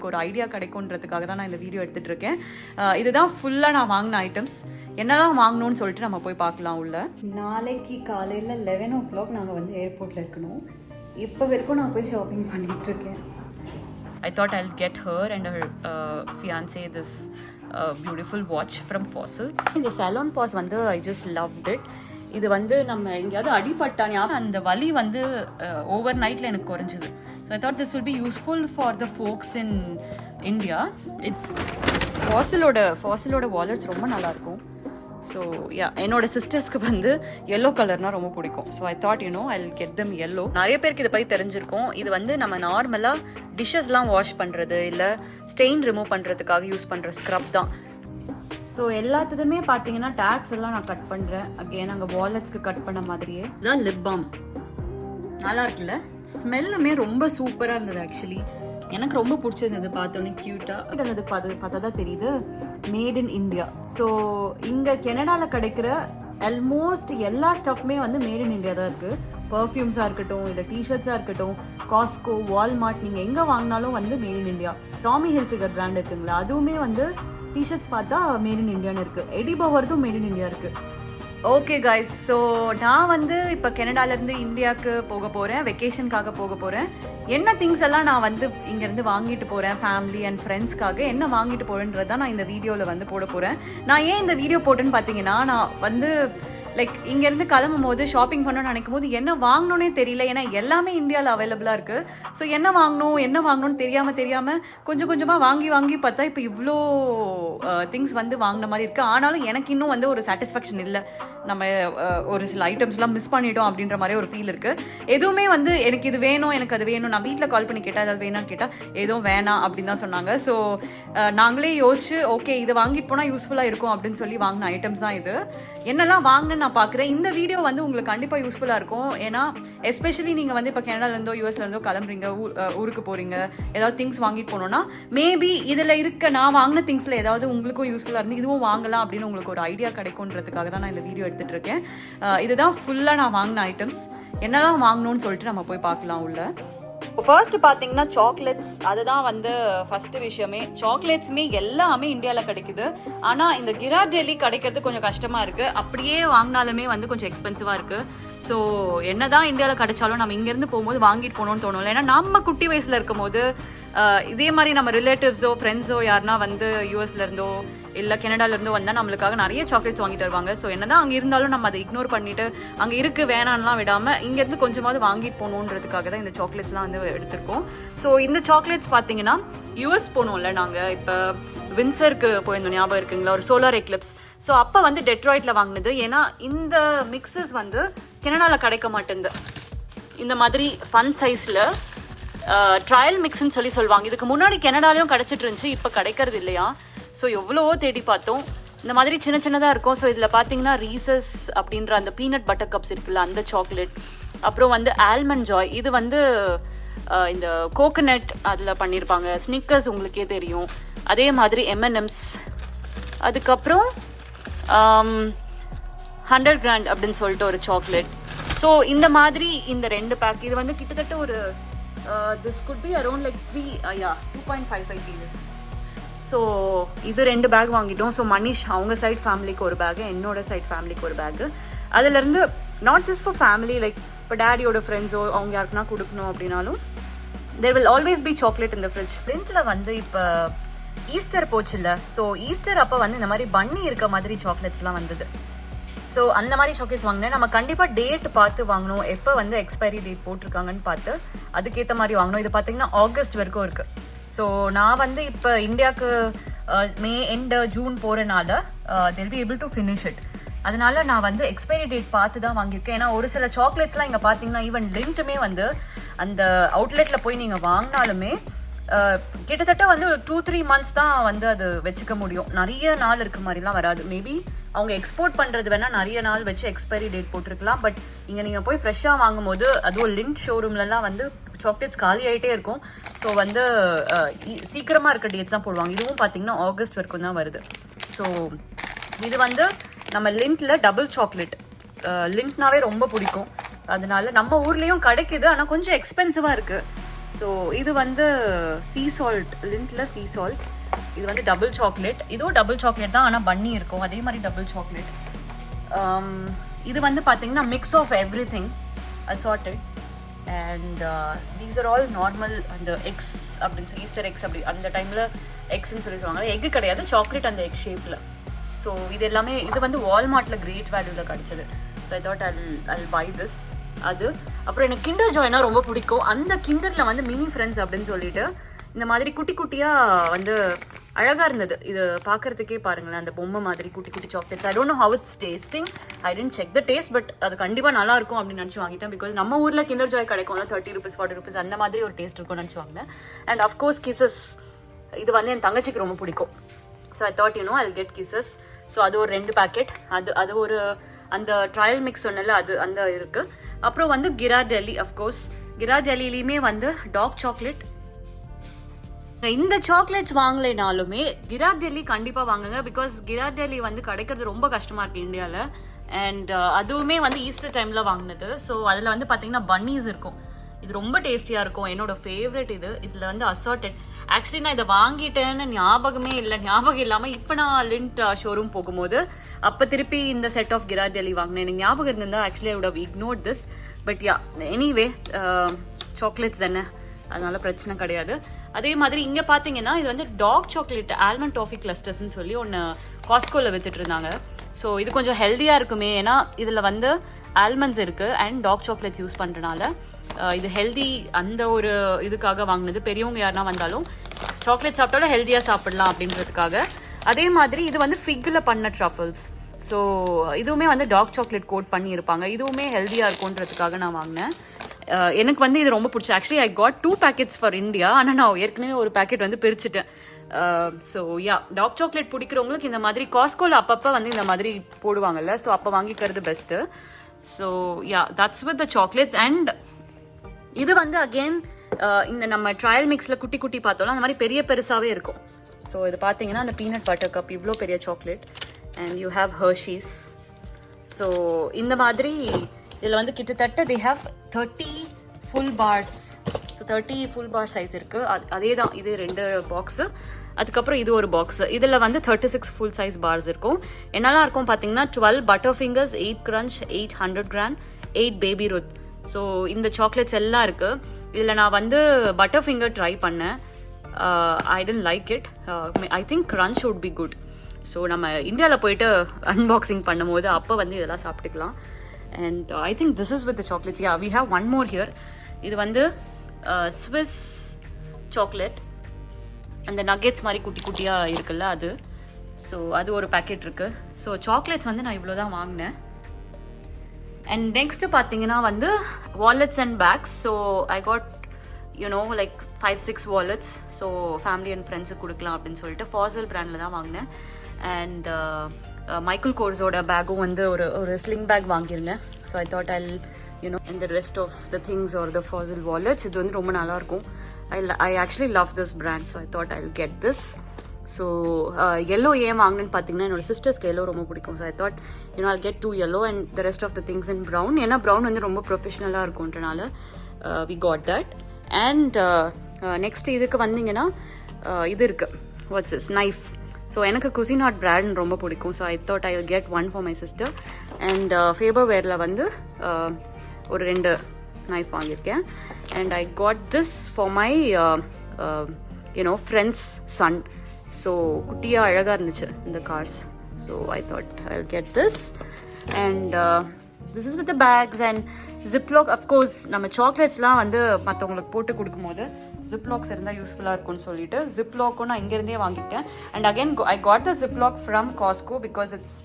உங்களுக்கு ஒரு ஐடியா கிடைக்கும்ன்றதுக்காக தான் நான் இந்த வீடியோ எடுத்துகிட்டு இருக்கேன். இதுதான் ஃபுல்லாக நான் வாங்கின ஐட்டம்ஸ். என்னெல்லாம் வாங்கணும்னு சொல்லிட்டு நம்ம போய் பார்க்கலாம் உள்ள. நாளைக்கு காலையில் 11 o'clock நாங்கள் வந்து ஏர்போர்ட்டில் இருக்கணும். இப்போ வரைக்கும் நான் போய் ஷாப்பிங் பண்ணிகிட்ருக்கேன். I thought I'll get her and her fiancé this beautiful watch from Fossil. இந்த salon pause வந்து I just loved it. இது வந்து நம்ம எங்கேயாவது அடிபட்டானே அந்த வலி வந்து ஓவர் நைட்டில் எனக்கு குறைஞ்சிது. So I thought this will be useful for the folks in India. ஃபாசிலோட வாலெட்ஸ் ரொம்ப நல்லாயிருக்கும். ஸோ என்னோட சிஸ்டர்ஸ்க்கு வந்து எல்லோ கலர்னால் ரொம்ப பிடிக்கும். So I thought I will get them yellow. நிறைய பேருக்கு இதை பற்றி தெரிஞ்சிருக்கும். இது வந்து நம்ம நார்மலாக டிஷ்ஷஸ்லாம் வாஷ் பண்ணுறது இல்லை ஸ்டெயின் ரிமூவ் பண்ணுறதுக்காக யூஸ் பண்ணுற ஸ்க்ரப் தான். ஸோ எல்லாத்துக்குமே பார்த்தீங்கன்னா டேக்ஸ் எல்லாம் நான் கட் பண்ணுறேன். அகெயின் அங்கே வாலெட்ஸ்க்கு கட் பண்ண மாதிரியே தான் லிப் பாம். நல்லா இருக்குல்ல? ஸ்மெல்லுமே ரொம்ப சூப்பராக இருந்தது. ஆக்சுவலி எனக்கு ரொம்ப பிடிச்சிருந்தது. பார்த்தோன்னே க்யூட்டாக இருந்தது. பார்த்தா தான் தெரியுது மேட் இன் இந்தியா. ஸோ இங்கே கனடாவில் கிடைக்கிற ஆல்மோஸ்ட் எல்லா ஸ்டஃப்மே வந்து மேட் இன் இந்தியா தான் இருக்குது. பர்ஃப்யூம்ஸாக இருக்கட்டும் இல்லை டிஷர்ட்ஸாக இருக்கட்டும், காஸ்கோ, வால்மார்ட், நீங்கள் எங்கே வாங்கினாலும் வந்து mat in India. Tommy Hilfiger brand இருக்குங்களா, அதுவுமே வந்து டிஷர்ட்ஸ் பார்த்தா மேட் இன் இந்தியான்னு இருக்குது. எடி பவர்தும் மேட் இன் இந்தியா இருக்குது. ஓகே கைஸ், ஸோ நான் வந்து இப்போ கனடாலேருந்து இந்தியாவுக்கு போக போகிறேன். வெக்கேஷனுக்காக போக போகிறேன். என்ன திங்ஸ் எல்லாம் நான் வந்து இங்கேருந்து வாங்கிட்டு போகிறேன் ஃபேமிலி அண்ட் ஃப்ரெண்ட்ஸ்க்காக என்ன வாங்கிட்டு போகிறேன்றது தான் நான் இந்த வீடியோவில் வந்து போட போகிறேன். நான் ஏன் இந்த வீடியோ போட்டேன்னு பார்த்தீங்கன்னா, நான் வந்து லைக் இங்கேருந்து கிளம்பும் போது ஷாப்பிங் பண்ணணும்னு நினைக்கும் போது என்ன வாங்கணுன்னே தெரியல. ஏன்னா எல்லாமே இந்தியாவில் அவைலபிளாக இருக்குது. ஸோ என்ன வாங்கணும்னு தெரியாமல் கொஞ்சம் கொஞ்சமாக வாங்கி பார்த்தா இப்போ இவ்வளோ திங்ஸ் வந்து வாங்கின மாதிரி இருக்குது. ஆனாலும் எனக்கு இன்னும் வந்து ஒரு சாட்டிஸ்ஃபேக்ஷன் இல்லை. நம்ம ஒரு சில ஐட்டம்ஸ்லாம் மிஸ் பண்ணிட்டோம் அப்படின்ற மாதிரி ஒரு ஃபீல் இருக்குது. எதுவுமே வந்து எனக்கு இது வேணும் எனக்கு அது வேணும். நான் வீட்டில் கால் பண்ணி கேட்டால் ஏதாவது வேணான்னு கேட்டால் எதுவும் வேணாம் அப்படின்னு தான் சொன்னாங்க. ஸோ நாங்களே யோசிச்சு ஓகே இதை வாங்கிட்டு போனால் யூஸ்ஃபுல்லாக இருக்கும் அப்படின்னு சொல்லி வாங்கின ஐட்டம்ஸ் தான் இது. என்னெல்லாம் வாங்கினேன்னு நான் பார்க்குறேன். இந்த வீடியோ வந்து உங்களுக்கு கண்டிப்பாக யூஸ்ஃபுல்லாக இருக்கும். ஏன்னா எஸ்பெஷலி நீங்கள் வந்து இப்போ கனடாலேருந்தோ யூஎஸ்லேருந்தோ கிளம்புறீங்க, ஊருக்கு போகிறீங்க, ஏதாவது திங்ஸ் வாங்கிட்டு போனோன்னா மேபி இதில் இருக்க நான் வாங்கின திங்ஸில் ஏதாவது உங்களுக்கும் யூஸ்ஃபுல்லாக இருந்து இதுவும் வாங்கலாம் அப்படின்னு உங்களுக்கு ஒரு ஐடியா கிடைக்கும்ன்றதுக்காக தான் நான் இந்த வீடியோ எடுத்துகிட்டு இருக்கேன். இதுதான் ஃபுல்லாக நான் வாங்கின ஐட்டம்ஸ். என்னெல்லாம் வாங்கணும்னு சொல்லிட்டு நம்ம போய் பார்க்கலாம் உள்ள. ஃபர்ஸ்ட் பார்த்தீங்கன்னா சாக்லேட்ஸ், அதுதான் வந்து ஃபர்ஸ்ட் விஷயமே. சாக்லேட்ஸுமே எல்லாமே இந்தியாவில் கிடைக்குது. ஆனால் இந்த கிராடெல்லி கிடைக்கிறது கொஞ்சம் கஷ்டமாக இருக்குது. அப்படியே வாங்கினாலுமே வந்து கொஞ்சம் எக்ஸ்பென்சிவாக இருக்குது. ஸோ என்ன தான் இந்தியாவில் கிடைச்சாலும் நம்ம இங்கேருந்து போகும்போது வாங்கிட்டு போகணும்னு தோணும்ல. ஏன்னா நம்ம குட்டி வயசில் இருக்கும் போது இதே மாதிரி நம்ம ரிலேட்டிவ்ஸோ ஃப்ரெண்ட்ஸோ யாருனா வந்து யூஎஸ்லேருந்தோ இல்லை கனடாலேருந்தோ வந்தால் நம்மளுக்காக நிறைய சாக்லேட்ஸ் வாங்கிட்டு வருவாங்க. ஸோ என்ன தான் அங்கே இருந்தாலும் நம்ம அதை இக்னோர் பண்ணிவிட்டு அங்கே இருக்குது வேணான்லாம் விடாமல் இங்கேருந்து கொஞ்சமாவது வாங்கிட்டு போகணுன்றதுக்காக தான் இந்த சாக்லேட்ஸ்லாம் வந்து எடுத்திருக்கோம். ஸோ இந்த சாக்லேட்ஸ் பார்த்தீங்கன்னா யூஎஸ் போனோம்ல நாங்கள், இப்போ வின்சருக்கு போயிருந்தோம் ஞாபகம் இருக்குங்களா, ஒரு சோலார் எக்லிப்ஸ். ஸோ அப்போ வந்து டெட்ராய்டில் வாங்கினது. ஏன்னா இந்த மிக்சஸ் வந்து கனடாவில் கிடைக்க மாட்டேங்குது. இந்த மாதிரி ஃபன் சைஸில் ட்ரையல் மிக்ஸ்ன்னு சொல்லுவாங்க. இதுக்கு முன்னாடி கனடாலையும் கிடச்சிட்டு இருந்துச்சு, இப்போ கிடைக்கிறது இல்லையா. ஸோ எவ்வளவோ தேடி பார்த்தோம். இந்த மாதிரி சின்னதாக இருக்கும். ஸோ இதில் பார்த்தீங்கன்னா ரீசஸ் அப்படின்ற அந்த பீனட் பட்டர் கப்ஸ் இருக்குல்ல, அந்த சாக்லேட். அப்புறம் வந்து ஆல்மண்ட் ஜாய், இது வந்து இந்த கோகனட் அதில் பண்ணியிருப்பாங்க. ஸ்னிக்கர்ஸ் உங்களுக்கே தெரியும். அதே மாதிரி M&M's. அதுக்கப்புறம் 100 grand அப்படின்னு சொல்லிட்டு ஒரு சாக்லேட். ஸோ இந்த மாதிரி இந்த 2 பேக், இது வந்து கிட்டத்தட்ட ஒரு this could be around like 2.55 kgs. So இது 2 பேக் வாங்கிட்டோம். ஸோ மனிஷ் அவங்க சைட் ஃபேமிலிக்கு ஒரு பேக்கு, என்னோட சைட் ஃபேமிலிக்கு ஒரு பேக்கு. அதுலேருந்து not just for family, like இப்போ டேடியோட ஃப்ரெண்ட்ஸோ அவங்க யாருக்குன்னா கொடுக்கணும் அப்படின்னாலும் there will always be chocolate in the fridge. சென்ட்டில் வந்து இப்போ ஈஸ்டர் போச்சுல்ல, ஸோ ஈஸ்டர் அப்போ வந்து இந்த மாதிரி பன்னி இருக்க மாதிரி சாக்லேட்ஸ்லாம் வந்தது. ஸோ அந்த மாதிரி சாக்லேட்ஸ் வாங்கினேன். நம்ம கண்டிப்பாக டேட் பார்த்து வாங்கணும், எப்போ வந்து எக்ஸ்பைரி டேட் போட்டிருக்காங்கன்னு பார்த்து அதுக்கேற்ற மாதிரி வாங்கணும். இது பார்த்தீங்கன்னா ஆகஸ்ட் வரைக்கும் இருக்குது. ஸோ நான் வந்து இப்போ இந்தியாவுக்கு மே எண்டு ஜூன் போகிறனால they'll be able to finish it. அதனால நான் வந்து எக்ஸ்பைரி டேட் பார்த்து தான் வாங்கியிருக்கேன். ஏன்னா ஒரு சில சாக்லேட்ஸ்லாம் இங்கே பார்த்தீங்கன்னா ஈவன் லிண்ட்டுமே வந்து அந்த அவுட்லெட்டில் போய் நீங்கள் வாங்கினாலுமே கிட்டத்தட்ட வந்து ஒரு 2-3 months தான் வந்து அது வச்சுக்க முடியும். நிறைய நாள் இருக்க மாதிரிலாம் வராது. மேபி அவங்க எக்ஸ்போர்ட் பண்ணுறது வேணால் நிறைய நாள் வச்சு எக்ஸ்பைரி டேட் போட்டிருக்கலாம். பட் இங்கே நீங்கள் போய் ஃப்ரெஷ்ஷாக வாங்கும்போது அதுவும் லிண்ட் ஷோரூம்லலாம் வந்து சாக்லேட்ஸ் காலி ஆகிட்டே இருக்கும். ஸோ வந்து சீக்கிரமாக இருக்க டேட்ஸ் தான் போடுவாங்க. இதுவும் பார்த்தீங்கன்னா ஆகஸ்ட் வரைக்கும் தான் வருது. ஸோ இது வந்து நம்ம லிண்ட்டில் டபுள் சாக்லேட். லிண்ட்னாவே ரொம்ப பிடிக்கும். அதனால நம்ம ஊர்லேயும் கிடைக்குது, ஆனால் கொஞ்சம் எக்ஸ்பென்சிவாக இருக்குது. ஸோ இது வந்து சீ சால்ட், லிண்ட்டில் சீ சால்ட். இது வந்து டபுள் சாக்லேட். இதுவும் டபுள் சாக்லேட் தான், ஆனால் பன்னி இருக்கும், அதே மாதிரி டபுள் சாக்லேட். இது வந்து பார்த்தீங்கன்னா mix of everything assorted. And these are all normal. அந்த எக்ஸ் அப்படின்னு சொல்லி ஈஸ்டர் எக்ஸ் அப்படி அந்த டைமில் எக்ஸ்ன்னு சொல்லி சொல்லுவாங்க. எக்கு கிடையாது, சாக்லேட் அந்த எக் ஷேப்பில். ஸோ இது எல்லாமே இது வந்து வால்மார்ட்டில் கிரேட் வேல்யூவில் கிடச்சிது. So I thought I'll buy this. அது அப்புறம் எனக்கு கிண்டர் ஜாய்னா ரொம்ப பிடிக்கும். அந்த கிண்டரில் வந்து மினி ஃப்ரெண்ட்ஸ் அப்படின்னு சொல்லிட்டு இந்த மாதிரி குட்டி குட்டியாக வந்து அழகாக இருந்தது. இது பார்க்குறதுக்கே பாருங்களேன், அந்த பொம்மை மாதிரி குட்டி குட்டி chocolates. I don't know how it's tasting. I didn't check the taste, but அது கண்டிப்பாக நல்லா இருக்கும் அப்படின்னு நினச்சி வாங்கிட்டேன். பிகாஸ் நம்ம ஊரில் கிண்டர் ஜாய் கிடைக்கும்ல, 30 rupees 40 rupees அந்த மாதிரி ஒரு டேஸ்ட் இருக்கும்னு நினச்சி வாங்கினேன். அண்ட் அஃப்கோர்ஸ் கிசஸ், இது வந்து என் தங்கச்சிக்கு ரொம்ப பிடிக்கும். So I thought I'll get kisses. So அது ஒரு 2 பேக்கெட். அது ஒரு அந்த ட்ரையல் மிக்ஸ் சொன்னல, அது அந்த இருக்குது. அப்புறம் வந்து கிராடெல்லி. அஃப்கோர்ஸ் கிராடெல்லிலையுமே வந்து டார்க் சாக்லேட். இந்த சாக்லேட்ஸ் வாங்கலைனாலுமே கிராடெல்லி கண்டிப்பாக வாங்குங்க. பிகாஸ் கிராடெல்லி வந்து கிடைக்கிறது ரொம்ப கஷ்டமாக இருக்குது இந்தியாவில். அண்ட் அதுவுமே வந்து ஈஸ்டர் டைமில் வாங்கினது. ஸோ அதில் வந்து பார்த்தீங்கன்னா பன்னீஸ் இருக்கும். இது ரொம்ப டேஸ்டியாக இருக்கும். என்னோட ஃபேவரட் இது. இதில் வந்து அசார்ட்டட். ஆக்சுவலி நான் இதை வாங்கிட்டேன்னு ஞாபகமே இல்லை. ஞாபகம் இல்லாமல் இப்போ நான் லிண்ட் ஷோரூம் போகும்போது அப்போ திருப்பி இந்த செட் ஆஃப் கிராடெல்லி வாங்கினேன். எனக்கு ஞாபகம் இருந்திருந்தா actually I would have ignored this. But yeah, anyway chocolates தானே, அதனால பிரச்சனை கிடையாது. அதே மாதிரி இங்கே பார்த்தீங்கன்னா இது வந்து டார்க் சாக்லேட் ஆல்மண்ட் டாஃபி கிளஸ்டர்ஸ்ன்னு சொல்லி ஒன்று காஸ்கோவில் வித்துட்டு இருந்தாங்க. ஸோ இது கொஞ்சம் ஹெல்த்தியாக இருக்குமே, ஏன்னா இதில் வந்து ஆல்மண்ட்ஸ் இருக்குது அண்ட் டார்க் சாக்லேட்ஸ் யூஸ் பண்ணுறனால இது ஹெல்தி. அந்த ஒரு இதுக்காக வாங்கினது. பெரியவங்க யாருனா வந்தாலும் சாக்லேட் சாப்பிட்டாலும் ஹெல்த்தியாக சாப்பிடலாம் அப்படின்றதுக்காக. அதே மாதிரி இது வந்து ஃபிக்கில் பண்ண ட்ரஃபிள்ஸ். ஸோ இதுவுமே வந்து டார்க் சாக்லேட் கோட் பண்ணியிருப்பாங்க. இதுவுமே ஹெல்த்தியாக இருக்கும்ன்றதுக்காக நான் வாங்கினேன். எனக்கு வந்து இது ரொம்ப பிடிச்சி. Actually I got 2 packets for India. ஆனால் நான் ஏற்கனவே ஒரு பேக்கெட் வந்து பிரிச்சுட்டேன். ஸோ யா, டார்க் சாக்லேட் பிடிக்கிறவங்களுக்கு இந்த மாதிரி காஸ்கோவில் அப்பப்போ வந்து இந்த மாதிரி போடுவாங்கல்ல, ஸோ அப்போ வாங்கிக்கிறது best. So yeah, that's with the chocolates. And இது வந்து அகெயின் இந்த நம்ம ட்ரையல் மிக்ஸில் குட்டி குட்டி பார்த்தோம்னா அந்த மாதிரி பெரிய பெருசாகவே இருக்கும். ஸோ இது பார்த்தீங்கன்னா அந்த பீனட் பட்டர் கப் இவ்வளோ பெரிய chocolate. And you have Hershey's. So இந்த மாதிரி இதில் வந்து கிட்டத்தட்ட they have 30 full bars. So 30 full bar size இருக்குது. அதே தான், இது 2 பாக்ஸு. அதுக்கப்புறம் இது ஒரு பாக்ஸு. இதில் வந்து 36 full size bars இருக்கும். என்னெல்லாம் இருக்கும் பார்த்தீங்கன்னா 12 butter fingers, 8 crunch, 8 100 gram, 8 Baby Ruth. So இந்த சாக்லேட்ஸ் எல்லாம் இருக்குது. இதில் நான் வந்து பட்டர் ஃபிங்கர் ட்ரை பண்ணேன். I tend like it. I think crunch would be good. So நம்ம இந்தியாவில் போயிட்டு அன்பாக்சிங் பண்ணும்போது அப்போ வந்து இதெல்லாம் சாப்பிட்டுக்கலாம். And I think this is with the chocolates. Yeah, we have one more here. இது வந்து ஸ்விஸ் சாக்லேட். அந்த நக்கெட்ஸ் மாதிரி குட்டி குட்டியாக இருக்குல்ல அது. ஸோ அது ஒரு பேக்கெட் இருக்குது. ஸோ சாக்லேட்ஸ் வந்து நான் இவ்வளோ தான் வாங்கினேன். அண்ட் நெக்ஸ்ட்டு பார்த்தீங்கன்னா வந்து wallets and bags. So I got like 5-6 wallets. So family and ஃப்ரெண்ட்ஸுக்கு கொடுக்கலாம் அப்படின்னு சொல்லிட்டு ஃபாசல் பிராண்டில் தான் வாங்கினேன். அண்ட் மைக்கேல் கோர்ஸோட பேக்கும் வந்து ஒரு ஸ்லிங் பேக் வாங்கியிருந்தேன். ஸோ ஐ தாட் இந்த rest of the things are the Fossil wallets இது வந்து ரொம்ப நல்லாயிருக்கும். I actually love this brand, so I thought I'll get this. So yellow ஏன் வாங்கினேன்னு பார்த்தீங்கன்னா என்னோட சிஸ்டர்ஸ்க்கு yellow ரொம்ப பிடிக்கும். So I thought I'll get 2 yellow and the rest of the things in brown. ஏன்னா ப்ரௌன் வந்து ரொம்ப ப்ரொஃபஷ்னலாக இருக்கும்ன்றனால we got that. And next இதுக்கு வந்தீங்கன்னா இது இருக்குது, வாட்ஸ் திஸ், நைஃப். ஸோ எனக்கு குசினாட் பிராண்ட் ரொம்ப பிடிக்கும். So I thought I will get 1 for my sister. அண்ட் ஃபேபர் வேரில் வந்து ஒரு 2 நைஃப் வாங்கியிருக்கேன். And I got this for my friend's son. So குட்டியாக அழகாக இருந்துச்சு இந்த cars. So I thought I will get this. And this is with the bags and Ziploc. Of course நம்ம சாக்லேட்ஸ்லாம் வந்து மற்றவங்களுக்கு போட்டு கொடுக்கும்போது ஜிப்லாக்ஸ் இருந்தால் யூஸ்ஃபுல்லாக இருக்கும்னு சொல்லிட்டு ஜிப்லாக்கும் நான் இங்கேருந்தே வாங்கிட்டேன். And again I got the Ziploc from Costco because it's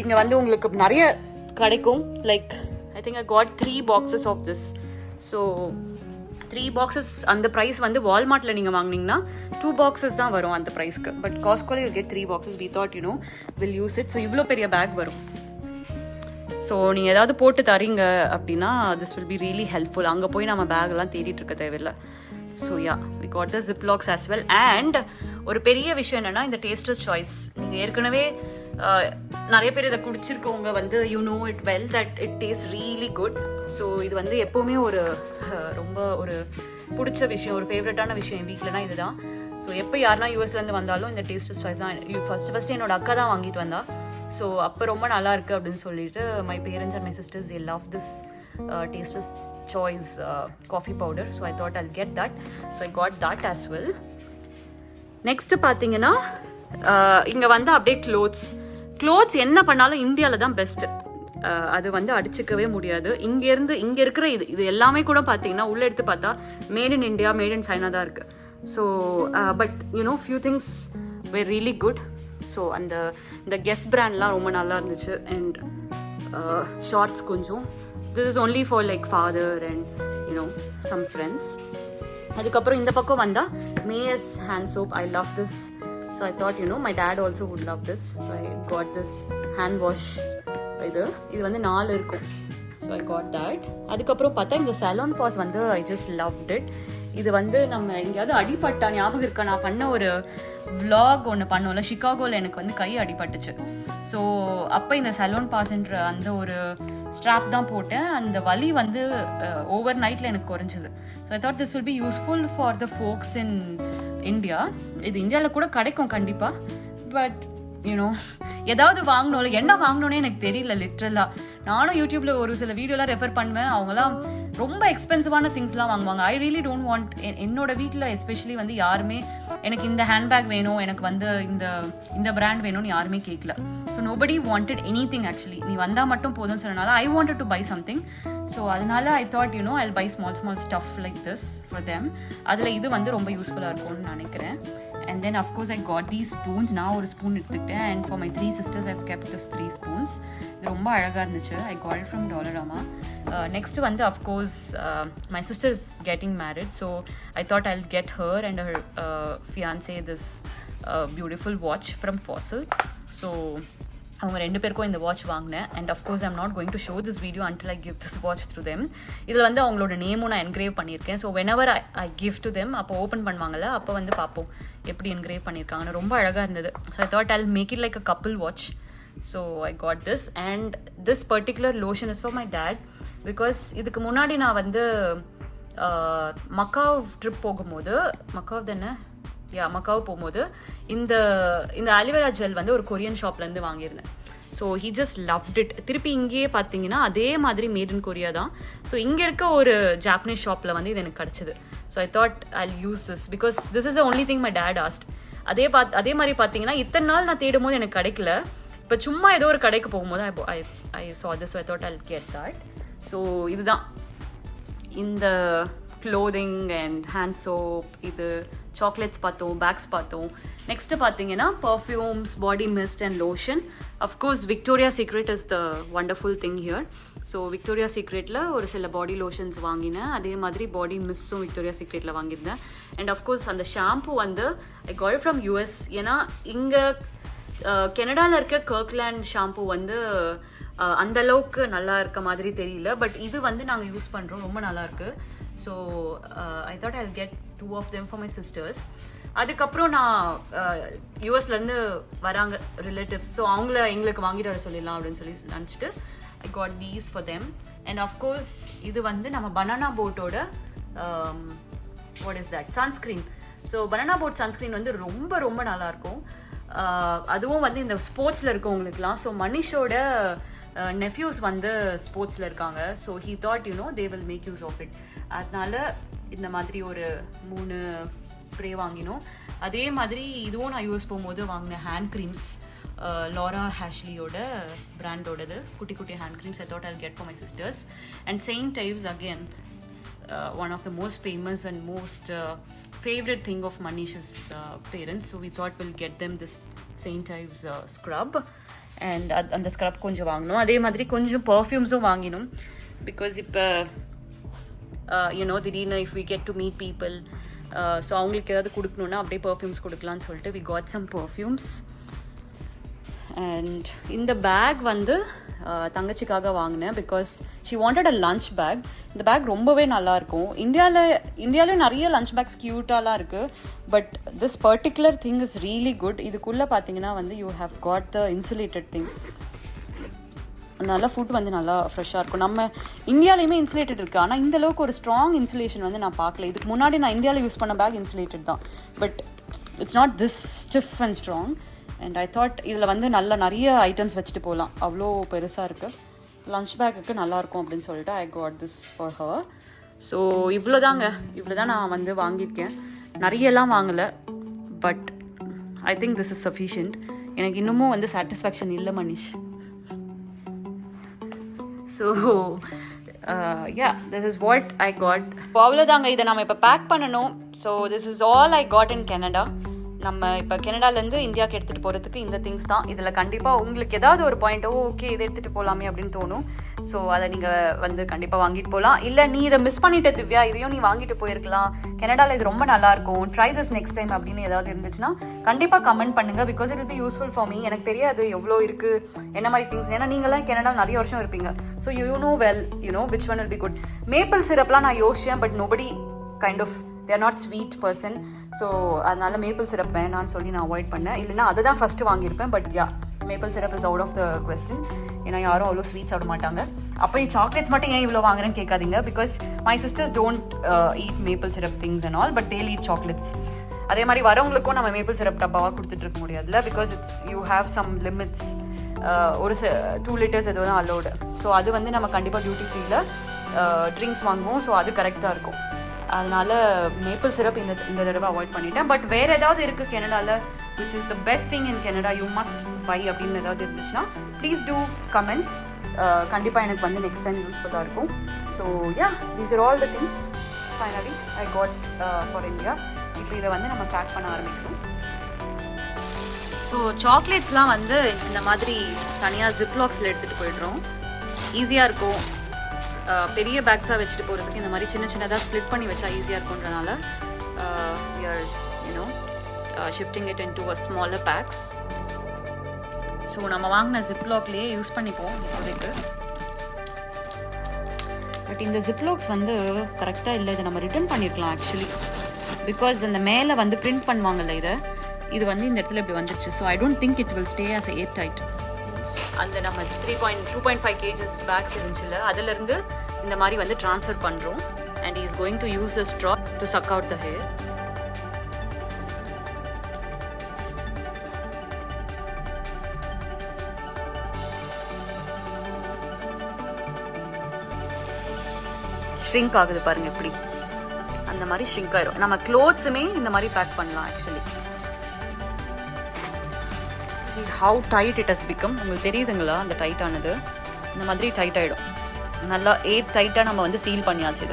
இங்கே வந்து உங்களுக்கு நிறைய கிடைக்கும். Like I think I got 3 boxes of this. So 3 boxes அந்த ப்ரைஸ் வந்து வால்மார்ட்டில் நீங்கள் வாங்கினீங்கன்னா 2 boxes தான் வரும் அந்த ப்ரைஸ்க்கு. பட் காஸ்கோவில் you get 3 boxes. We thought will use it. So இவ்வளோ பெரிய பேக் வரும். ஸோ நீங்கள் ஏதாவது போட்டு தரீங்க அப்படின்னா this will be really helpful. அங்கே போய் நம்ம பேக்லாம் தேடிட்டு இருக்க தேவையில்லை. So yeah, we got the Ziplocs as well. And ஒரு பெரிய விஷயம் என்னென்னா இந்த டேஸ்டர்ஸ் சாய்ஸ். நீங்கள் ஏற்கனவே நிறைய பேர் இதை குடிச்சிருக்கவங்க வந்து it well that it taste really good. So இது வந்து எப்போவுமே ஒரு ரொம்ப ஒரு பிடிச்ச விஷயம், ஒரு ஃபேவரட்டான விஷயம் என் வீட்டில்னா இதுதான். ஸோ எப்போ யாருனா யூஎஸ்லேருந்து வந்தாலும் இந்த டேஸ்டஸ் சாய்ஸ் தான். ஃபஸ்ட்டு என்னோட அக்கா தான் வாங்கிட்டு வந்தா. ஸோ அப்போ ரொம்ப நல்லா இருக்குது அப்படின்னு சொல்லிட்டு my parents and my sisters they love this Taster's Choice coffee powder. So I thought I'll get that. So I got that as well. Next பார்த்தீங்கன்னா இங்கே வந்து அப்படியே க்ளோத்ஸ் என்ன பண்ணாலும் இந்தியாவில் தான் பெஸ்ட்டு. அது வந்து அடிச்சுக்கவே முடியாது. இங்கே இருக்கிற இது எல்லாமே கூட பார்த்தீங்கன்னா உள்ளே எடுத்து பார்த்தா made in India, made in China தான் இருக்குது. So but you know few things were really good. So இந்த கெஸ் பிராண்ட்லாம் ரொம்ப நல்லா இருந்துச்சு. அண்ட் ஷார்ட்ஸ் கொஞ்சம் this is only for like father and you know some friends. அதுக்கப்புறம் இந்த பக்கம் வந்தால் Meyer's hand soap. I love this. So I thought my dad also would love this. So I got this hand wash. இது வந்து 4 இருக்கும். So I got that. அதுக்கப்புறம் பார்த்தா இந்த சலோன் பாஸ் வந்து ஐ ஜஸ்ட் லவ்ட் இட். இது வந்து நம்ம எங்கேயாவது அடிபட்டா ஞாபகம் இருக்கா, நான் பண்ண ஒரு vlog ஒன்று பண்ணோம்ல சிகாகோவில், எனக்கு வந்து கை அடிபட்டுச்சு. ஸோ அப்போ இந்த சலோன் பாஸ்ன்ற அந்த ஒரு ஸ்ட்ராப் தான் போட்டேன். அந்த வலி வந்து ஓவர் நைட்டில் எனக்கு குறைஞ்சிது. So I thought this will be useful for the folks in India. இது இந்தியாவில் கூட கிடைக்கும் கண்டிப்பாக. பட் யூனோ ஏதாவது வாங்கணும்ல, என்ன வாங்கணுன்னே எனக்கு தெரியல லிட்ரலாக. நானும் யூடியூப்பில் ஒரு சில வீடியோலாம் ரெஃபர் பண்ணுவேன். அவங்களாம் ரொம்ப எக்ஸ்பென்சிவான திங்ஸ்லாம் வாங்குவாங்க. I really don't want. என்னோட வீட்டில் எஸ்பெஷலி வந்து யாருமே எனக்கு இந்த ஹேண்ட்பேக் வேணும், எனக்கு வந்து இந்த பிராண்ட் வேணும்னு யாருமே கேட்கல. So nobody wanted anything actually. நீ வந்தால் மட்டும் போதும்னு சொன்னனால I wanted to buy something. So அதனால I thought I buy small stuff like this for them. அதில் இது வந்து ரொம்ப யூஸ்ஃபுல்லாக இருக்கும்னு நினைக்கிறேன். And then of course I got these spoons. நான் ஒரு ஸ்பூன் எடுத்துக்கிட்டேன். And for my 3 sisters I've kept this 3 spoons. இது ரொம்ப அழகாக இருந்துச்சு. I got it from Dollarama. Next வந்து of course my sister is getting married. So I thought I'll get her and her fiancé this beautiful watch from Fossil. So அவங்க 2 பேருக்கும் இந்த watch வாங்கினேன். And of course I'm not going to show this video until I give this watch through them. இதில் வந்து அவங்களோட நேமும் நான் engrave பண்ணியிருக்கேன். So whenever I give to them, அப்போ ஓப்பன் பண்ணுவாங்கல்ல, அப்போ வந்து பார்ப்போம் எப்படி என்கிரேவ் பண்ணியிருக்காங்கன்னு. ரொம்ப அழகாக இருந்தது. So I thought I'll make it like a couple watch. So I got this. And this particular lotion is for my dad. Because இதுக்கு முன்னாடி நான் வந்து மக்காவ் ட்ரிப் போகும்போது, மக்காவ் போகும்போது இந்த அலிவேரா ஜெல் வந்து ஒரு கொரியன் ஷாப்லேருந்து வாங்கியிருந்தேன். So he just loved it. திருப்பி இங்கேயே பார்த்தீங்கன்னா அதே மாதிரி மேட் இன் கொரியா தான். ஸோ இங்கே இருக்க ஒரு ஜாப்பனீஸ் ஷாப்பில் வந்து இது எனக்கு கிடச்சிது. So I thought Jal use this because this is the only thing my dad asked. அதே மாதிரி பார்த்தீங்கன்னா இத்தனை நாள் நான் தேடும் போது எனக்கு கிடைக்கல. இப்போ சும்மா ஏதோ ஒரு கடைக்கு போகும்போது I saw this. So I thought I'll get that. So இதுதான் இந்த க்ளோதிங் அண்ட் ஹேண்ட் சோப். இது சாக்லேட்ஸ் பார்த்தோம், பேக்ஸ் பார்த்தோம். நெக்ஸ்ட்டு பார்த்தீங்கன்னா perfumes, body mist and lotion. Of course Victoria Secret is the wonderful thing here. So Victoria சீக்ரெட்டில் ஒரு சில பாடி lotions வாங்கினேன். அதே மாதிரி பாடி மிஸ்ஸும் விக்டோரியா சீக்ரெட்டில் வாங்கியிருந்தேன். அண்ட் அஃப்கோர்ஸ் அந்த ஷாம்பு வந்து ஐ காட் ஃப்ரம் யூஎஸ். ஏன்னா இங்கே கனடாவில் இருக்க கர்க்லேண்ட் ஷாம்பு வந்து அந்தளவுக்கு நல்லா இருக்க மாதிரி தெரியல. பட் இது வந்து நாங்கள் யூஸ் பண்ணுறோம், ரொம்ப நல்லாயிருக்கு. So I thought I'll get 2 of them for my sisters. அதுக்கப்புறம் நான் யூஎஸ்லேருந்து வராங்க ரிலேட்டிவ்ஸ். ஸோ அவங்கள எங்களுக்கு வாங்கிட்டு வர சொல்லிடலாம் அப்படின்னு சொல்லி நினச்சிட்டு I got these for them. And of course இது வந்து நம்ம பனானா போட்டோட what is that sunscreen. So Banana Boat sunscreen வந்து ரொம்ப ரொம்ப நல்லாயிருக்கும். அதுவும் வந்து இந்த ஸ்போர்ட்ஸில் இருக்கவங்களுக்குலாம். ஸோ மனிஷோட நெஃப்யூஸ் வந்து ஸ்போர்ட்ஸில் இருக்காங்க. So he thought they will make use of it. அதனால இந்த மாதிரி ஒரு 3 ஸ்ப்ரே வாங்கினோம். அதே மாதிரி இதுவும் நான் யூஸ் போகும்போது வாங்கின ஹேண்ட் க்ரீம்ஸ், லாரா ஹேஷ்லியோட பிராண்டோடது குட்டி குட்டி hand creams. I thought I'll get for my sisters. And Saint Ives again one of the most famous and most favorite thing of Manish's parents. So we thought we'll get them this St. Ives scrub. And அந்த scrub கொஞ்சம் வாங்கினோம். அதே மாதிரி கொஞ்சம் பர்ஃப்யூம்ஸும் வாங்கினோம். Because இப்போ திடீர்னு if we get to meet people, so அவங்களுக்கு ஏதாவது கொடுக்கணுன்னா அப்படியே பர்ஃப்யூம்ஸ் கொடுக்கலான்னு சொல்லிட்டு we got some perfumes. And இந்த பேக் வந்து தங்கச்சிக்காக வாங்கினேன். Because she wanted a lunch bag. இந்த பேக் ரொம்பவே நல்லாயிருக்கும். இந்தியாவில் நிறைய லஞ்ச் பேக்ஸ் க்யூட்டாலாம் இருக்குது. But this particular thing is really good. இதுக்குள்ளே பார்த்தீங்கன்னா வந்து you have got the insulated thing. நல்லா ஃபுட் வந்து நல்லா ஃப்ரெஷ்ஷாக இருக்கும். நம்ம இந்தியாவிலையுமே இன்சுலேட்டட் இருக்குது, ஆனால் இந்த அளவுக்கு ஒரு ஸ்ட்ராங் இன்சுலேஷன் வந்து நான் பார்க்கல. இதுக்கு முன்னாடி நான் இந்தியாவில் யூஸ் பண்ண பேக் இன்சுலேட்டட் தான், but it's not this stiff and strong. And I thought இதில் வந்து நிறைய ஐட்டம்ஸ் வச்சுட்டு போகலாம், அவ்வளோ பெருசாக இருக்குது. லன்ச் பேக்குக்கு நல்லாயிருக்கும் அப்படின்னு சொல்லிட்டு ஐ got this for her. So இவ்வளோ தான் நான் வந்து வாங்கியிருக்கேன். நிறையெல்லாம் வாங்கலை, but I think this is sufficient. எனக்கு இன்னமும் வந்து சாட்டிஸ்ஃபேக்ஷன் இல்லை Manish. So this is what I got. அவ்வளோதாங்க, இதை நம்ம இப்போ பேக் பண்ணணும். So this is all I got in Canada. நம்ம இப்போ கனடாலேருந்து இந்தியாவுக்கு எடுத்துகிட்டு போகிறதுக்கு இந்த திங்ஸ் தான். இதில் கண்டிப்பாக உங்களுக்கு ஏதாவது ஒரு பாயிண்ட் ஓகே இதை எடுத்துகிட்டு போகலாமே அப்படின்னு தோணும். ஸோ அதை நீங்கள் வந்து கண்டிப்பாக வாங்கிட்டு போகலாம். இல்லை நீ இதை மிஸ் பண்ணிட்ட திவ்யா, இதையும் நீ வாங்கிட்டு போயிருக்கலாம், கனடாவில் இது ரொம்ப நல்லாயிருக்கும், ட்ரை திஸ் நெக்ஸ்ட் டைம் அப்படின்னு ஏதாவது இருந்துச்சுன்னா கண்டிப்பாக கமெண்ட் பண்ணுங்கள். Because it will be useful for me. எனக்கு தெரியாது எவ்வளோ இருக்குது, என்ன மாதிரி திங்ஸ். ஏன்னா நீங்களாம் கனடா நிறைய வருஷம் இருப்பீங்க. So you know well, which one will be good. Maple சிரப்லாம் நான் யோசிச்சேன், but nobody kind of they are not sweet person. So அதனால் மேப்பிள் சிரப் வேணான்னு சொல்லி நான் அவாய்ட் பண்ணேன். இல்லைனா அதை தான் ஃபஸ்ட்டு வாங்கியிருப்பேன். But maple syrup is out of the question. ஏன்னா யாரும் அவ்வளோ ஸ்வீட் சாப்பிட மாட்டாங்க. அப்போ சாக்லேட்ஸ் மட்டும் ஏன் இவ்வளோ வாங்குறேன்னு கேட்காதீங்க. Because my sisters don't eat maple syrup things and all, but தேல் ஈட் சாக்லேட்ஸ். அதே மாதிரி வரவங்களுக்கும் நம்ம மேப்பிள் சிரப் டப்பாவாக கொடுத்துட்டு இருக்க முடியாதுல்ல, because you have some limits. ஒரு 2 liters எதுவும் தான் அலோடு. ஸோ அது வந்து நம்ம கண்டிப்பாக டியூட்டி ஃப்ரீயில் ட்ரிங்க்ஸ் வாங்குவோம். ஸோ அது கரெக்டாக இருக்கும். அதனால் மேப்பிள் சிரப் இந்த தடவை அவாய்ட் பண்ணிட்டேன். பட் வேறு ஏதாவது இருக்குது கனடாவில் which is the best thing in Canada, you must by அப்படின்னு ஏதாவது இருந்துச்சுன்னா ப்ளீஸ் டூ கமெண்ட். கண்டிப்பாக எனக்கு வந்து நெக்ஸ்ட் டைம் யூஸ்ஃபுல்லாக இருக்கும். So these are all the things finally I got for India. இப்போ இதை வந்து நம்ம பேக் பண்ண ஆரம்பிக்கணும். ஸோ சாக்லேட்ஸ்லாம் வந்து இந்த மாதிரி தனியாக ஜிப்லாக்ஸில் எடுத்துகிட்டு போய்ட்றோம். ஈஸியாக இருக்கும். பெரிய பேக்ஸாக வச்சுட்டு போகிறதுக்கு இந்த மாதிரி சின்னதாக ஸ்ப்ளிட் பண்ணி வச்சா ஈஸியாக இருக்குன்றனால we are shifting it into a smaller packs. So நம்ம வாங்கின ஜிப்லாக்லேயே யூஸ் பண்ணிப்போம் இப்போதைக்கு. பட் இந்த ஜிப்லாக்ஸ் வந்து கரெக்டாக இல்லை, இதை நம்ம ரிட்டர்ன் பண்ணியிருக்கலாம் ஆக்சுவலி. பிகாஸ் அந்த மேலே வந்து பிரிண்ட் பண்ணுவாங்கல்ல, இது வந்து இந்த இடத்துல இப்படி வந்துருச்சு. So I don't think it will stay as a airtight. அந்த நம்ம 2.5 kgs பேக்ஸ் இருந்துச்சுல்ல, அதிலிருந்து இந்த மாதிரி வந்து ட்ரான்ஸ்ஃபர் பண்ணுறோம். And is going to use a straw to suck out the air. Shrink ஆகுது பாருங்க எப்படி, அந்த மாதிரி ஷ்ரிங்க் ஆயிரும். நம்ம க்ளோத்ஸுமே இந்த மாதிரி பேக் பண்ணலாம் actually. See how tight it has become. உங்களுக்கு தெரியுதுங்களா அந்த டைட் ஆனது? இந்த மாதிரி டைட் ஆகிடும். நல்லா டைட்டாக நம்ம வந்து சீல் பண்ணியாச்சு.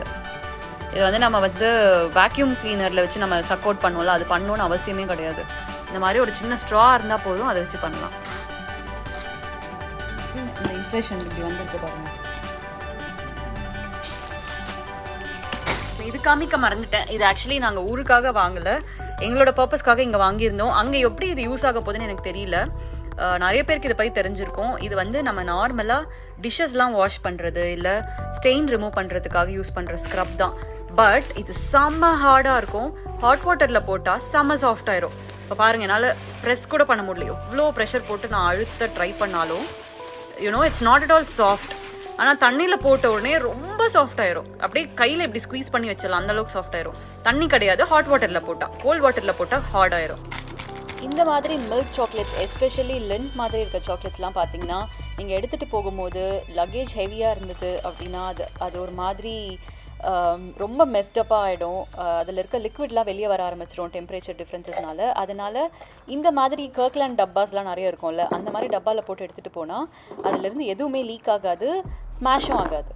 இது வந்து நம்ம வந்து வேக்யூம் கிளீனரில் வச்சு நம்ம சக் அவுட் பண்ணுவோம்ல, அது பண்ணணும்னு அவசியமே கிடையாது. இந்த மாதிரி ஒரு சின்ன ஸ்ட்ரா இருந்தால் போதும், அதை வச்சு பண்ணலாம். இந்த இம்ப்ரெஷன் இப்படி வந்துருக்கு பாருங்க. இது காமிக்க மறந்துட்டேன். இது ஆக்சுவலி நாங்கள் ஊருக்காக வாங்கலை, எங்களோட பர்பஸ்க்காக இங்கே வாங்கியிருந்தோம். அங்கே எப்படி இது யூஸ் ஆக போகுதுன்னு எனக்கு தெரியல. நிறைய பேருக்கு இதை பற்றி தெரிஞ்சிருக்கும். இது வந்து நம்ம நார்மலாக டிஷ்ஷஸ்லாம் வாஷ் பண்ணுறது இல்லை ஸ்டெயின் ரிமூவ் பண்ணுறதுக்காக யூஸ் பண்ணுற ஸ்க்ரப் தான். பட் இது செம்ம ஹார்டாக இருக்கும். ஹாட் வாட்டரில் போட்டால் செம்ம சாஃப்ட் ஆயிரும். இப்போ பாருங்கள், என்னால் ப்ரெஸ் கூட பண்ண முடியல. எவ்வளோ ப்ரெஷர் போட்டு நான் அழுத்த ட்ரை பண்ணாலும் it's not at all soft. ஆனால் தண்ணியில் போட்ட உடனே ரொம்ப சாஃப்ட் ஆயிரும். அப்படியே கையில் இப்படி ஸ்குவீஸ் பண்ணி வச்சிடலாம், அந்தளவுக்கு சாஃப்ட் ஆயிரும். தண்ணி கிடையாது, ஹாட் வாட்டரில் போட்டால். கோல்ட் வாட்டரில் போட்டால் ஹார்ட் ஆயிரும். இந்த மாதிரி மில்க் சாக்லேட்ஸ், எஸ்பெஷலி லிண்ட் மாதிரி இருக்க சாக்லேட்ஸ்லாம் பார்த்தீங்கன்னா நீங்கள் எடுத்துகிட்டு போகும்போது லக்கேஜ் ஹெவியாக இருந்தது அப்படின்னா அது ஒரு மாதிரி ரொம்ப மெஸ்டப்பாக ஆகிடும். அதில் இருக்க லிக்விட்லாம் வெளியே வர ஆரம்பிச்சிடும் டெம்பரேச்சர் டிஃப்ரென்சஸ்னால. அதனால் இந்த மாதிரி கர்க்லாண்ட் டப்பாஸ்லாம் நிறைய இருக்கும்ல, அந்த மாதிரி டப்பாவில் போட்டு எடுத்துகிட்டு போனால் அதிலேருந்து எதுவுமே லீக் ஆகாது, ஸ்மாஷும் ஆகாது.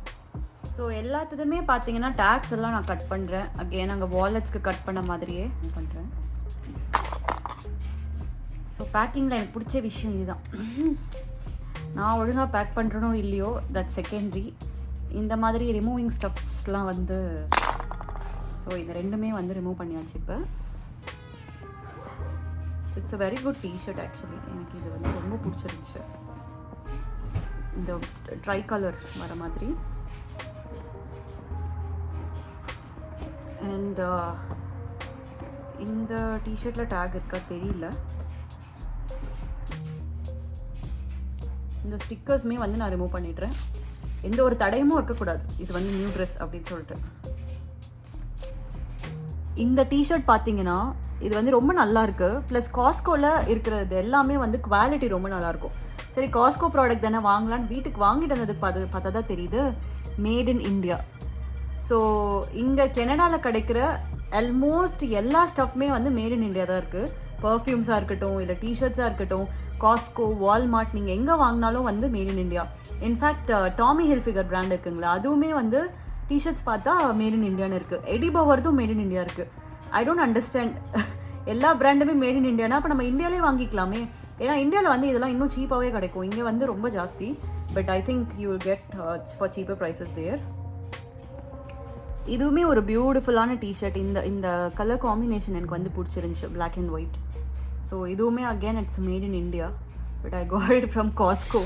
ஸோ எல்லாத்துக்குமே பார்த்தீங்கன்னா டேக்ஸ் எல்லாம் நான் கட் பண்ணுறேன். அகெயின் நாங்கள் வாலெட்ஸ்க்கு கட் பண்ண மாதிரியே பண்ணுறேன். ஸோ பேக்கிங்கில் எனக்கு பிடிச்ச விஷயம் இதுதான். நான் ஒழுங்காக பேக் பண்ணுறனோ இல்லையோ தட் செகண்டரி. இந்த மாதிரி ரிமூவிங் ஸ்டப்ஸ்லாம் வந்து ஸோ இந்த ரெண்டுமே வந்து ரிமூவ் பண்ணியாச்சு. இப்போ it's a very good T-shirt actually. எனக்கு இது வந்து ரொம்ப பிடிச்சிருந்துச்சு. இந்த ட்ரை கலர் வர மாதிரி. அண்ட் இந்த டிஷர்ட்டில் டேக் இருக்கா தெரியல. இந்த ஸ்டிக்கர்ஸுமே வந்து நான் ரிமூவ் பண்ணிடுறேன். எந்த ஒரு தடயமும் இருக்கக்கூடாது, இது வந்து நியூ ட்ரெஸ் அப்படின்னு சொல்லிட்டு. இந்த டிஷர்ட் பார்த்தீங்கன்னா இது வந்து ரொம்ப நல்லா இருக்கு. ப்ளஸ் காஸ்கோவில் இருக்கிறது எல்லாமே வந்து குவாலிட்டி ரொம்ப நல்லாயிருக்கும். சரி, காஸ்கோ ப்ராடக்ட் தானே வாங்கலான்னு வீட்டுக்கு வாங்கிட்டு வந்ததுக்கு பார்த்தா தான் தெரியுது மேட் இன் இந்தியா. ஸோ இங்கே கனடாவில் கிடைக்கிற ஆல்மோஸ்ட் எல்லா ஸ்டஃப்மே வந்து மேட் இன் இந்தியா தான் இருக்குது. பர்ஃப்யூம்ஸாக இருக்கட்டும், இல்லை டிஷர்ட்ஸாக இருக்கட்டும், காஸ்கோ, வால்மார்ட், நீங்கள் எங்கே வாங்கினாலும் வந்து mat in India. In fact Tommy Hilfiger brand இருக்குங்களா, அதுவுமே வந்து டிஷர்ட்ஸ் பார்த்தா மேட் இன் இந்தியான்னு இருக்குது. எடி பவர்தும் மேட் இன் இந்தியா இருக்குது. I don't understand. எல்லா பிராண்டுமே மேட் இன் இந்தியானா அப்போ நம்ம இந்தியாவிலே வாங்கிக்கலாமே. ஏன்னா இந்தியாவில் வந்து இதெல்லாம் இன்னும் சீப்பாகவே கிடைக்கும். இங்கே வந்து ரொம்ப ஜாஸ்தி. But I think you will get far cheaper prices there. இதுவுமே ஒரு பியூட்டிஃபுல்லான டிஷர்ட். இந்த கலர் காம்பினேஷன் எனக்கு வந்து பிடிச்சிருந்துச்சு, பிளாக் அண்ட் ஒயிட். ஸோ இதுவுமே again it's made in India, but I got it from Costco.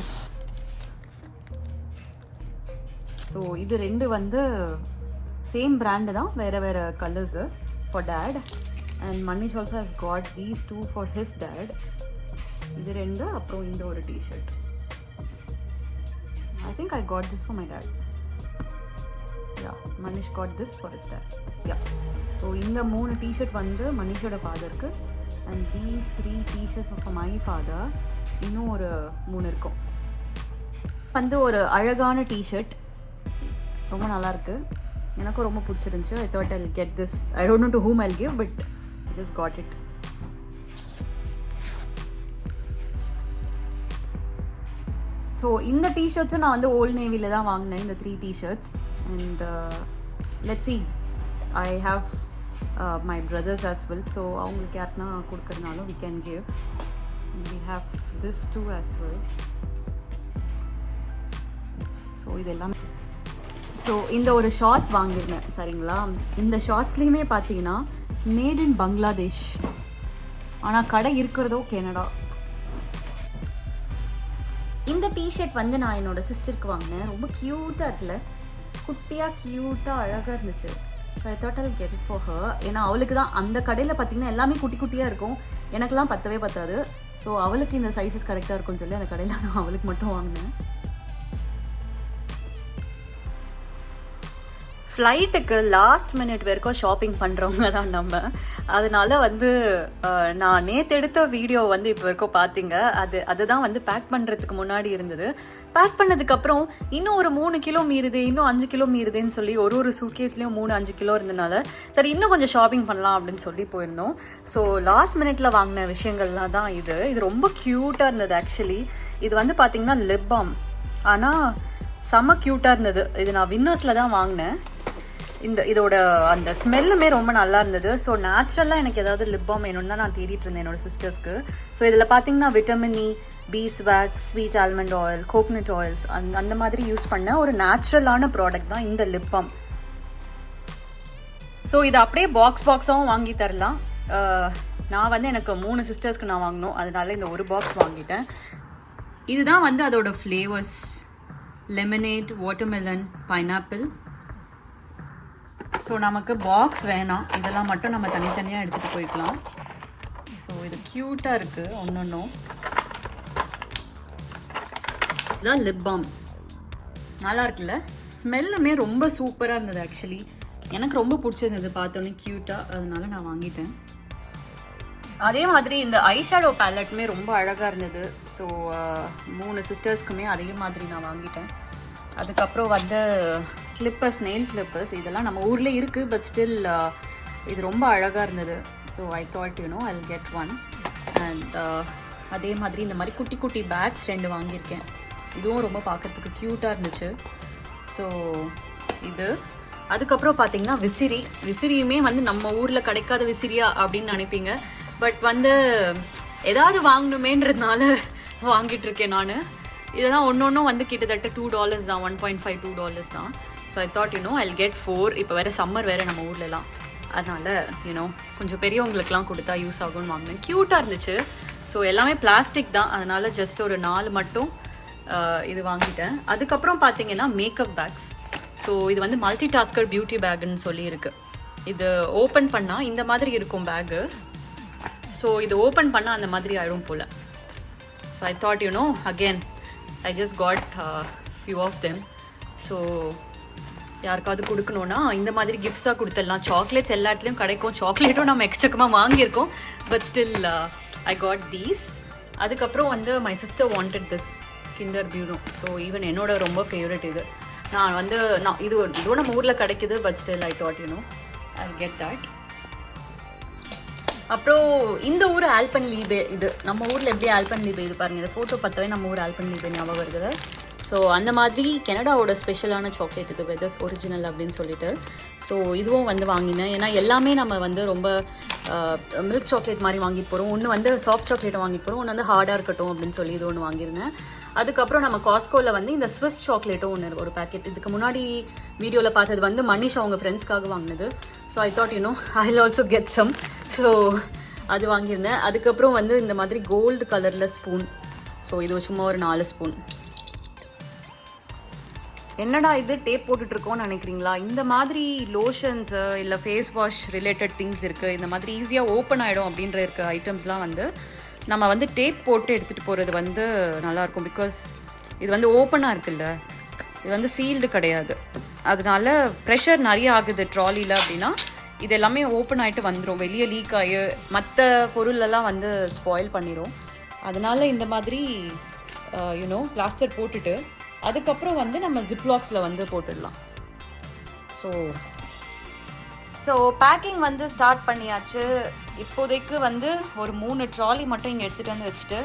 So இது ரெண்டு வந்து சேம் பிராண்டு தான், வேறு வேறு colours for dad. And Manish also has got these two for his dad. இது ரெண்டு, அப்புறம் இந்த ஒரு T-shirt. I think I got this for my dad. Yeah, Manish got this for his dad. Yeah, so இந்த 3 T-shirt வந்து மனிஷோட ஃபாதருக்கு, and these 3 t-shirts for my father. இன்னும் ஒரு 3 இருக்கும். வந்து ஒரு அழகான டிஷர்ட், ரொம்ப நல்லாயிருக்கு, எனக்கும் ரொம்ப பிடிச்சிருந்துச்சு. ஐ thought I will get this. I don't no to whom I will give, but I just got it. So இந்த டிஷர்ட்ஸும் நான் வந்து ஓல்ட் நேவியில் தான் வாங்கினேன், இந்த 3 t-shirts. And let's see, I have my brothers as well. So அவங்களுக்கு யாருன்னா கொடுக்குறதுனாலும் we can give. We have this too as well. So இதெல்லாம். ஸோ இந்த ஒரு ஷார்ட்ஸ் வாங்கியிருந்தேன் சரிங்களா. இந்த ஷார்ட்ஸ்லேயுமே பார்த்தீங்கன்னா மேட் இன் பங்களாதேஷ், ஆனால் கடை இருக்கிறதோ கனடா. இந்த டிஷர்ட் வந்து நான் என்னோடய சிஸ்டருக்கு வாங்கினேன். ரொம்ப க்யூட்டாக இருக்குல்ல, குட்டியாக க்யூட்டாக அழகாக இருந்துச்சு. So I thought I'll get it for her. ஏன்னா அவளுக்கு தான் அந்த கடையில் பார்த்திங்கன்னா எல்லாமே குட்டி குட்டியாக இருக்கும், எனக்கெல்லாம் பத்தவே பத்தாது. ஸோ அவளுக்கு இந்த சைஸஸ் கரெக்டாக இருக்கும்னு சொல்லி அந்த கடையில் நான் அவளுக்கு மட்டும் வாங்கினேன். ஃப்ளைட்டுக்கு லாஸ்ட் மினிட் வரைக்கும் ஷாப்பிங் பண்ணுறவங்க தான் நம்ம. அதனால வந்து நான் நேற்று எடுத்த வீடியோ வந்து இப்போ வரைக்கும் பார்த்தீங்க. அதுதான் வந்து பேக் பண்ணுறதுக்கு முன்னாடி இருந்தது. பேக் பண்ணதுக்கப்புறம் இன்னும் ஒரு 3 கிலோ மீறுது, இன்னும் 5 கிலோ மீறுதுன்னு சொல்லி ஒரு சூட்கேஸ்லேயும் 3-5 கிலோ இருந்தனால சரி இன்னும் கொஞ்சம் ஷாப்பிங் பண்ணலாம் அப்படின்னு சொல்லி போயிருந்தோம். ஸோ லாஸ்ட் மினிட்ல வாங்கின விஷயங்கள்லாம் தான் இது ரொம்ப க்யூட்டாக இருந்தது. ஆக்சுவலி இது வந்து பார்த்தீங்கன்னா லிப் பாம், ஆனால் செம்ம க்யூட்டாக இருந்தது. இது நான் வின்னர்ஸில் தான் வாங்கினேன். இதோட அந்த ஸ்மெல்லுமே ரொம்ப நல்லா இருந்தது. ஸோ நேச்சுரலாக எனக்கு ஏதாவது லிப் பாம் வேணும்னு தான் நான் தேடிட்டு இருந்தேன் என்னோட சிஸ்டர்ஸ்க்கு. ஸோ இதில் பார்த்தீங்கன்னா vitamin E, piece wax, sweet almond oil, coconut oils அந்த மாதிரி யூஸ் பண்ண ஒரு நேச்சுரலான ப்ராடக்ட் தான் இந்த லிப் பாம். ஸோ இது அப்படியே பாக்ஸாகவும் வாங்கி தரலாம். நான் வந்து எனக்கு 3 சிஸ்டர்ஸ்க்கு நான் வாங்கினோம், அதனால இந்த ஒரு பாக்ஸ் வாங்கிட்டேன். இதுதான் வந்து அதோட flavours: lemonade, watermelon, pineapple. So நமக்கு பாக்ஸ் வேணாம், இதெல்லாம் மட்டும் நம்ம தனித்தனியாக எடுத்துகிட்டு போய்க்கலாம். ஸோ இது க்யூட்டாக இருக்குது ஒன்றும். இதுதான் லிப் பாம், நல்லா இருக்குல்ல, ஸ்மெல்லுமே ரொம்ப சூப்பராக இருந்தது. ஆக்சுவலி எனக்கு ரொம்ப பிடிச்சிருந்தது பார்த்தோன்னே க்யூட்டாக, அதனால நான் வாங்கிட்டேன். அதே மாதிரி இந்த ஐஷேடோ பேலட்டுமே ரொம்ப அழகாக இருந்தது. ஸோ 3 சிஸ்டர்ஸ்க்குமே அதே மாதிரி நான் வாங்கிட்டேன். அதுக்கப்புறம் வந்து கிளிப்பர்ஸ், நெயில் கிளிப்பர்ஸ், இதெல்லாம் நம்ம ஊரில் இருக்குது, பட் ஸ்டில் இது ரொம்ப அழகாக இருந்தது. So I thought I will get one. And அதே மாதிரி இந்த மாதிரி குட்டி குட்டி பேக்ஸ் 2 வாங்கியிருக்கேன். இதுவும் ரொம்ப பார்க்குறதுக்கு க்யூட்டாக இருந்துச்சு. ஸோ இது. அதுக்கப்புறம் பார்த்தீங்கன்னா விசிறியுமே வந்து நம்ம ஊரில் கிடைக்காத விசிறியா அப்படின்னு நினைப்பீங்க, பட் வந்து ஏதாவது வாங்கணுமேன்றதுனால வாங்கிட்டு இருக்கேன் நான். இதெல்லாம் ஒன்றும் வந்து கிட்டத்தட்ட $2 தான், $1.5-2 தான். So I thought I will get 4. இப்போ வேறு சம்மர் வேறு நம்ம ஊர்லலாம், அதனால் கொஞ்சம் பெரியவங்களுக்குலாம் கொடுத்தா யூஸ் ஆகும்னு வாங்கினேன். க்யூட்டாக இருந்துச்சு. ஸோ எல்லாமே பிளாஸ்டிக் தான், அதனால் ஜஸ்ட் ஒரு 4 மட்டும் இது வாங்கிட்டேன். அதுக்கப்புறம் பார்த்தீங்கன்னா மேக்கப் பேக்ஸ். ஸோ இது வந்து மல்டி டாஸ்கர் பியூட்டி பேக்குன்னு சொல்லி இருக்குது. இது ஓப்பன் பண்ணால் இந்த மாதிரி இருக்கும் பேக்கு. ஸோ இது ஓப்பன் பண்ணால் அந்த மாதிரி ஆயிடும் போல். So I thought again I just got few of them. So யாருக்காவது கொடுக்கணுன்னா இந்த மாதிரி கிஃப்ட்ஸாக கொடுத்துடலாம். சாக்லேட்ஸ் எல்லா இடத்துலையும் கிடைக்கும், சாக்லேட்டும் நம்ம எக்கச்சக்கமாக வாங்கியிருக்கோம். But still I got these. அதுக்கப்புறம் வந்து my sister wanted this Kinder Bueno. So even என்னோட ரொம்ப ஃபேவரட் இது. நான் இதுவும் நம்ம ஊரில் கிடைக்குது. But still I thought I get that. அப்புறம் இந்த ஊர் ஆல்பன்லீபே. இது நம்ம ஊரில் எப்படி ஆல்பன்லீபே இது பாருங்கள், இந்த ஃபோட்டோ பார்த்தவே நம்ம ஊர் ஆல்பன்லீபே ஞாபகம் வருது. ஸோ அந்த மாதிரி கனடாவோட ஸ்பெஷலான சாக்லேட் இது, வெதர்ஸ் ஒரிஜினல் அப்படின்னு சொல்லிட்டு. ஸோ இதுவும் வந்து வாங்கினேன். ஏன்னா எல்லாமே நம்ம வந்து ரொம்ப மில்க் சாக்லேட் மாதிரி வாங்கிட்டு போகிறோம். ஒன்று வந்து சாஃப்ட் சாக்லேட்டை வாங்கிட்டு போகிறோம், ஒன்று வந்து ஹார்டாக இருக்கட்டும் அப்படின்னு சொல்லி இது ஒன்று வாங்கியிருந்தேன். அதுக்கப்புறம் நம்ம காஸ்கோவில் வந்து இந்த ஸ்விஸ் சாக்லேட்டும் ஒன்று ஒரு பேக்கெட். இதுக்கு முன்னாடி வீடியோவில் பார்த்தது வந்து மனிஷ் அவங்க ஃப்ரெண்ட்ஸ்க்காக வாங்கினது. So I thought I will also get some. So அது வாங்கியிருந்தேன். அதுக்கப்புறம் வந்து இந்த மாதிரி கோல்டு கலரில் ஸ்பூன். ஸோ இது சும்மா ஒரு 4 ஸ்பூன். என்னடா இது டேப் போட்டுட்ருக்கோன்னு நினைக்கிறீங்களா? இந்த மாதிரி லோஷன்ஸு இல்லை ஃபேஸ் வாஷ் ரிலேட்டட் திங்ஸ் இருக்குது. இந்த மாதிரி ஈஸியாக ஓப்பன் ஆகிடும் அப்படின்ற இருக்க ஐட்டம்ஸ்லாம் வந்து நம்ம வந்து டேப் போட்டு எடுத்துகிட்டு போகிறது வந்து நல்லாயிருக்கும். பிகாஸ் இது வந்து ஓப்பனாக இருக்குல்ல, இது வந்து சீல்டு கிடையாது. அதனால ப்ரெஷர் நிறைய ஆகுது ட்ராலியில் அப்படின்னா இது எல்லாமே ஓப்பன் ஆகிட்டு வந்துடும். வெளியே லீக் ஆகி மற்ற பொருளெல்லாம் வந்து ஸ்பாயில் பண்ணிடும். அதனால இந்த மாதிரி பிளாஸ்டர் போட்டுட்டு அதுக்கப்புறம் வந்து நம்ம ஜிப்லாக்ஸில் வந்து போட்டுடலாம். ஸோ பேக்கிங் வந்து ஸ்டார்ட் பண்ணியாச்சு. இப்போதைக்கு வந்து ஒரு 3 ட்ராலி மட்டும் இங்கே எடுத்துகிட்டு வந்து வச்சுட்டு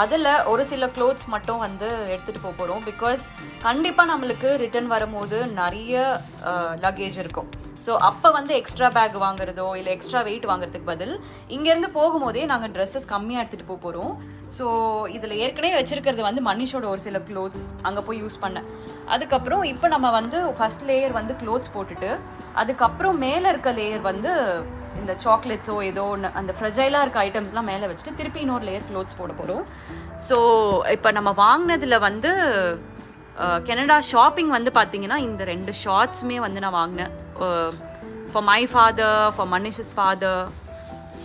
அதில் ஒரு சில க்ளோத்ஸ் மட்டும் வந்து எடுத்துகிட்டு போக போகிறோம். பிகாஸ் கண்டிப்பாக நம்மளுக்கு ரிட்டர்ன் வரும்போது நிறைய லக்கேஜ் இருக்கும். ஸோ அப்போ வந்து எக்ஸ்ட்ரா பேக் வாங்குறதோ இல்லை எக்ஸ்ட்ரா வெயிட் வாங்குறதுக்கு பதில் இங்கேருந்து போகும்போதே நாங்கள் ட்ரெஸ்ஸஸ் கம்மியாக எடுத்துகிட்டு போக போகிறோம். ஸோ இதில் ஏற்கனவே வச்சுருக்கிறது வந்து மனிஷோட ஒரு சில க்ளோத்ஸ் அங்கே போய் யூஸ் பண்ணேன். அதுக்கப்புறம் இப்போ நம்ம வந்து ஃபஸ்ட் லேயர் வந்து க்ளோத்ஸ் போட்டுட்டு அதுக்கப்புறம் மேலே இருக்க லேயர் வந்து இந்த சாக்லேட்ஸோ ஏதோ ஒன்று அந்த ஃப்ரெஜைலாக இருக்க ஐட்டம்ஸ்லாம் மேலே வச்சுட்டு திருப்பி இன்னொரு லேயர் க்ளோத்ஸ் போட போகிறோம். ஸோ இப்போ நம்ம வாங்கினதில் வந்து கனடா ஷாப்பிங் வந்து பார்த்தீங்கன்னா இந்த 2 ஷார்ட்ஸுமே வந்து நான் வாங்கினேன். For my father, for Manish's father,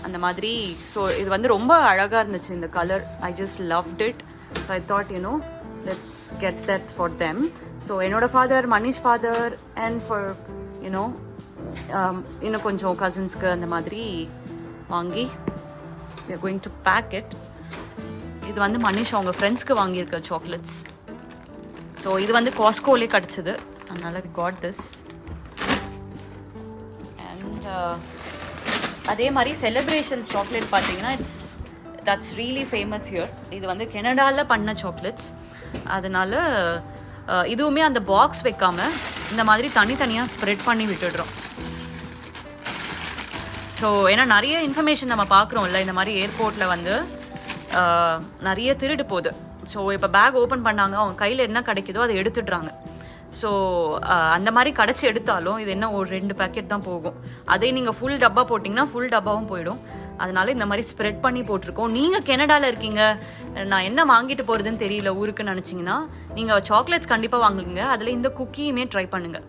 அந்த மாதிரி. ஸோ இது வந்து ரொம்ப அழகாக இருந்துச்சு இந்த colour. I just loved it. So I thought let's get that for them. So என்னோட father, Manish father and for இன்னும் கொஞ்சம் கசின்ஸ்க்கு அந்த மாதிரி வாங்கி we are going to pack it. இது வந்து மனிஷ் அவங்க ஃப்ரெண்ட்ஸ்க்கு வாங்கியிருக்க சாக்லேட்ஸ். ஸோ இது வந்து காஸ்கோலே கிடச்சிது, அதனால் we got this. அண்ட் அதே மாதிரி செலிப்ரேஷன்ஸ் சாக்லேட் பார்த்தீங்கன்னா that's really famous here. இது வந்து கனடாவில் பண்ண சாக்லேட்ஸ். அதனால் இதுவுமே அந்த பாக்ஸ் வைக்காமல் இந்த மாதிரி தனித்தனியாக ஸ்ப்ரெட் பண்ணி விட்டுடுறோம். ஸோ ஏன்னா நிறைய இன்ஃபர்மேஷன் நம்ம பார்க்குறோம்ல, இந்த மாதிரி ஏர்போர்ட்டில் வந்து நிறைய திருடு போகுது. ஸோ இப்போ பேக் ஓப்பன் பண்ணாங்க, அவங்க கையில் என்ன கிடைக்குதோ அதை எடுத்துடுறாங்க. ஸோ அந்த மாதிரி கடைச்சி எடுத்தாலும் இது என்ன ஒரு 2 பேக்கெட் தான் போகும். அதே நீங்கள் ஃபுல் டப்பா போட்டிங்கன்னா ஃபுல் டப்பாவும் போயிடும். அதனால இந்த மாதிரி ஸ்ப்ரெட் பண்ணி போட்டிருக்கோம். நீங்கள் கனடாவில் இருக்கீங்க, நான் என்ன வாங்கிட்டு போகிறதுன்னு தெரியல ஊருக்குன்னு நினச்சிங்கன்னா நீங்கள் சாக்லேட்ஸ் கண்டிப்பாக வாங்குங்க. அதில் இந்த குக்கியுமே ட்ரை பண்ணுங்கள்,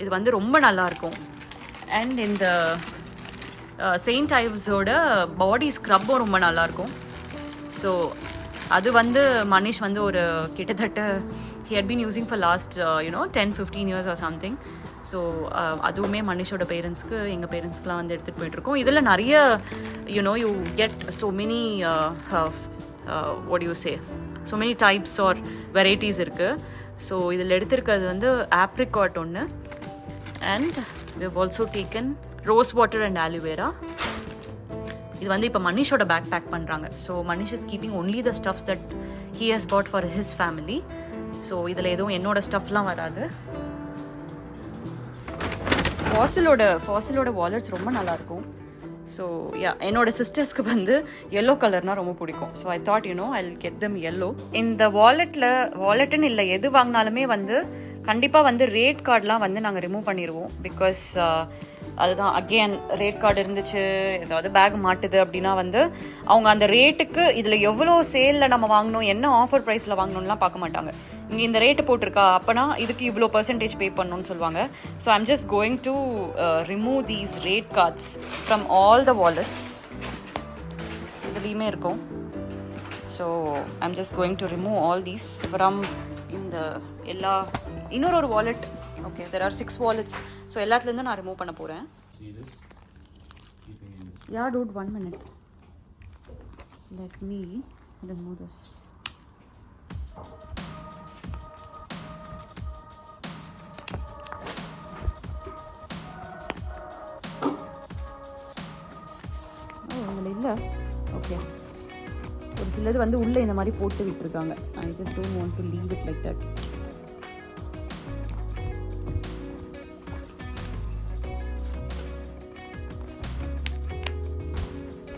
இது வந்து ரொம்ப நல்லாயிருக்கும். அண்ட் இந்த செயின்ட் ஐவ்ஸோட பாடி ஸ்க்ரப்பும் ரொம்ப நல்லாயிருக்கும். ஸோ அது வந்து மனிஷ் வந்து ஒரு கிட்டத்தட்ட he had been using for last 10-15 years or something. So அதுவுமே மனிஷோட பேரண்ட்ஸ்க்கு, எங்கள் பேரண்ட்ஸ்க்குலாம் வந்து எடுத்துகிட்டு போயிட்டுருக்கோம். இதில் நிறைய you get so many what do you say, so many types or varieties இருக்குது. ஸோ இதில் எடுத்திருக்கிறது வந்து ஆப்ரிகாட் ஒன்று. And we have also taken rose water and aloe vera. இது வந்து இப்போ மனிஷோட பேக் பேக் பண்ணுறாங்க. So Manish is keeping only the stuffs that he has bought for his family. So இதில் எதுவும் என்னோட ஸ்டஃப்லாம் வராது. ஃபாசிலோட வாலெட்ஸ் ரொம்ப நல்லாயிருக்கும். ஸோ என்னோட சிஸ்டர்ஸ்க்கு வந்து எல்லோ கலர்னால் ரொம்ப பிடிக்கும். So I thought I'll get them yellow. இந்த வாலெட்டுன்னு இல்லை, எது வாங்கினாலுமே வந்து கண்டிப்பாக வந்து ரேட் கார்டெலாம் வந்து நாங்கள் ரிமூவ் பண்ணிடுவோம். பிகாஸ் அதுதான் அகெயின் ரேட் கார்டு இருந்துச்சு, ஏதாவது பேக் மாட்டுது அப்படின்னா வந்து அவங்க அந்த ரேட்டுக்கு இதில் எவ்வளோ சேலில் நம்ம வாங்கணும், என்ன ஆஃபர் ப்ரைஸில் வாங்கணும்லாம் பார்க்க மாட்டாங்க. இங்கே இந்த ரேட்டு போட்டிருக்கா அப்போனா இதுக்கு இவ்வளோ பர்சன்டேஜ் பே பண்ணணும்னு சொல்லுவாங்க. So I'm just going to remove these rate cards from all the wallets. இதுலேயுமே இருக்கும். So I'm just going to remove all these from இந்த எல்லா இன்னொரு wallet. Okay, there are 6 wallets. So எல்லாத்துலேருந்து நான் ரிமூவ் பண்ண போகிறேன். Yeah, dude, 1 minute. Let me remove this. இல்லை, ஓகே. ஒரு சிலது வந்து உள்ளே இந்த மாதிரி போட்டு விட்டுருக்காங்க. I just don't want to leave it like that.